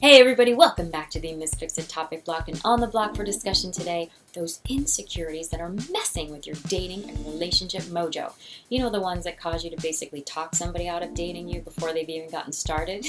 Hey everybody, welcome back to the Misfixed Topic Block, and on the block for discussion today, those insecurities that are messing with your dating and relationship mojo. You know, the ones that cause you to basically talk somebody out of dating you before they've even gotten started?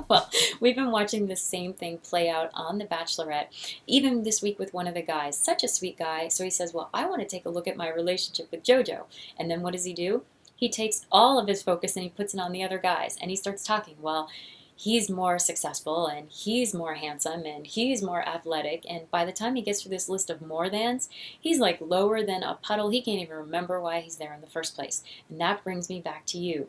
Well, we've been watching this same thing play out on The Bachelorette, even this week with one of the guys. Such a sweet guy. So he says, well, I want to take a look at my relationship with JoJo. And then what does he do? He takes all of his focus and he puts it on the other guys. And he starts talking, well, he's more successful and he's more handsome and he's more athletic, and by the time he gets through this list of more thans, he's like lower than a puddle. He can't even remember why he's there in the first place. And that brings me back to you.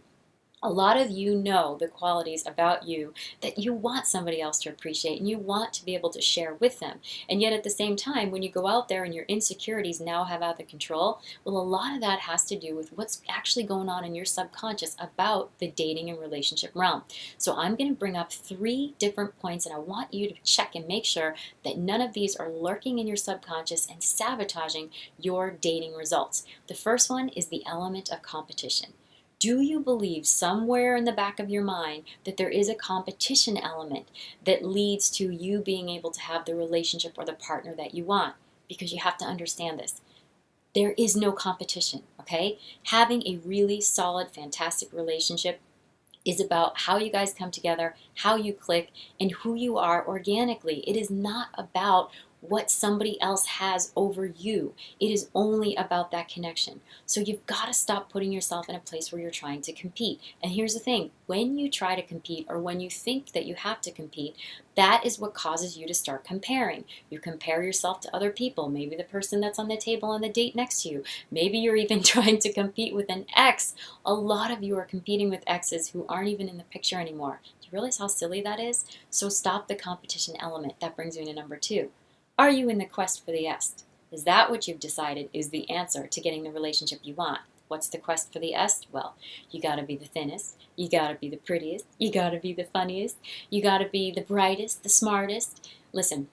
A lot of you know the qualities about you that you want somebody else to appreciate and you want to be able to share with them. And yet at the same time, when you go out there and your insecurities now have out of control, well, a lot of that has to do with what's actually going on in your subconscious about the dating and relationship realm. So I'm going to bring up 3 different points, and I want you to check and make sure that none of these are lurking in your subconscious and sabotaging your dating results. The first one is the element of competition. Do you believe somewhere in the back of your mind that there is a competition element that leads to you being able to have the relationship or the partner that you want? Because you have to understand this. There is no competition, okay? Having a really solid, fantastic relationship is about how you guys come together, how you click, and who you are organically. It is not about what somebody else has over you. It is only about that connection. So you've got to stop putting yourself in a place where you're trying to compete. And here's the thing, when you try to compete or when you think that you have to compete, that is what causes you to start comparing. You compare yourself to other people, maybe the person that's on the table on the date next to you. Maybe you're even trying to compete with an ex. A lot of you are competing with exes who aren't even in the picture anymore. Do you realize how silly that is? So stop the competition element. That brings me to number 2. Are you in the quest for the est? Is that what you've decided is the answer to getting the relationship you want? What's the quest for the est? Well, you gotta be the thinnest, you gotta be the prettiest, you gotta be the funniest, you gotta be the brightest, the smartest. Listen,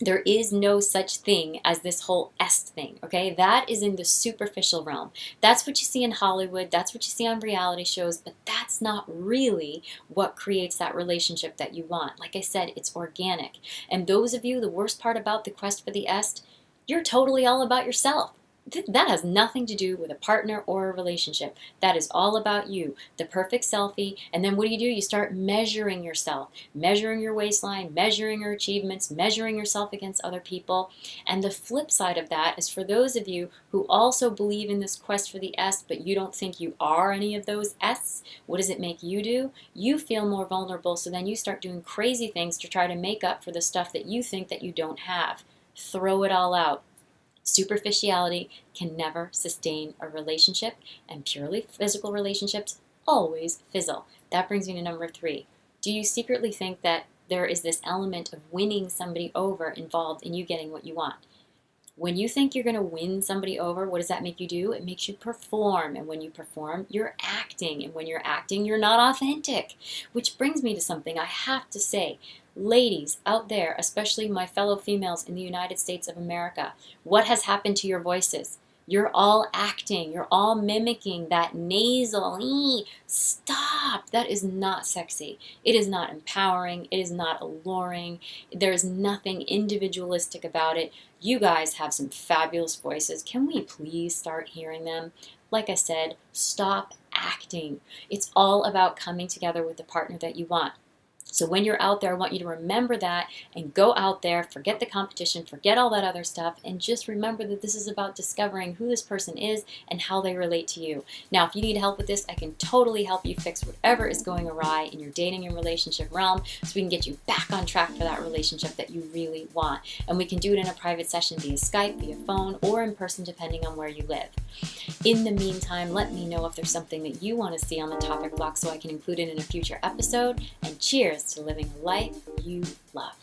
there is no such thing as this whole est thing, okay? That is in the superficial realm. That's what you see in Hollywood, that's what you see on reality shows, but that's not really what creates that relationship that you want. Like I said, it's organic. And those of you, the worst part about the quest for the est, you're totally all about yourself. That has nothing to do with a partner or a relationship. That is all about you, the perfect selfie. And then what do? You start measuring yourself, measuring your waistline, measuring your achievements, measuring yourself against other people. And the flip side of that is for those of you who also believe in this quest for the est, but you don't think you are any of those ests. What does it make you do? You feel more vulnerable, so then you start doing crazy things to try to make up for the stuff that you think that you don't have. Throw it all out. Superficiality can never sustain a relationship, and purely physical relationships always fizzle. That brings me to number 3. Do you secretly think that there is this element of winning somebody over involved in you getting what you want? When you think you're going to win somebody over, what does that make you do? It makes you perform. And when you perform, you're acting. And when you're acting, you're not authentic. Which brings me to something I have to say. Ladies out there, especially my fellow females in the United States of America, what has happened to your voices? You're all acting. You're all mimicking that nasal. Stop. That is not sexy. It is not empowering. It is not alluring. There is nothing individualistic about it. You guys have some fabulous voices. Can we please start hearing them? Like I said, stop acting. It's all about coming together with the partner that you want. So when you're out there, I want you to remember that and go out there, forget the competition, forget all that other stuff, and just remember that this is about discovering who this person is and how they relate to you. Now, if you need help with this, I can totally help you fix whatever is going awry in your dating and relationship realm so we can get you back on track for that relationship that you really want. And we can do it in a private session via Skype, via phone, or in person depending on where you live. In the meantime, let me know if there's something that you want to see on the topic block so I can include it in a future episode. And cheers to living a life you love.